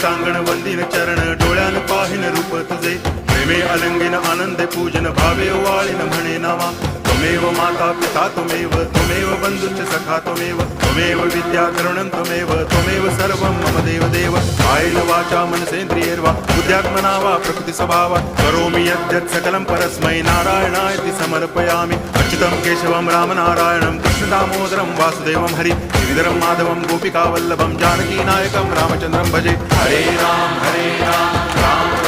टांगण वंदिन चरण डोळ्यान पाहिन रूप तुझे प्रेमे अलंगिन आनंदे पूजन भावे वाळीन म्हणे नावा त्वमेव माता पिता त्वमेव बंधुश्च सखा त्वमेव विद्या करुणं त्वमेव सर्वं मम देव कायेन वाचा मनसेन्द्रियैर्वा बुद्ध्यात्मना वा प्रकृति स्वभावात् करोमि यद्यत् सकलं परस्मै नारायणायति समर्पयामि अच्युतं केशवं रामनारायणं कृष्णदामोदरं वासुदेवं हरि गिरिधरं माधवं गोपिकावल्लभं जानकीनायकं रामचन्द्रं भजे हरे राम राम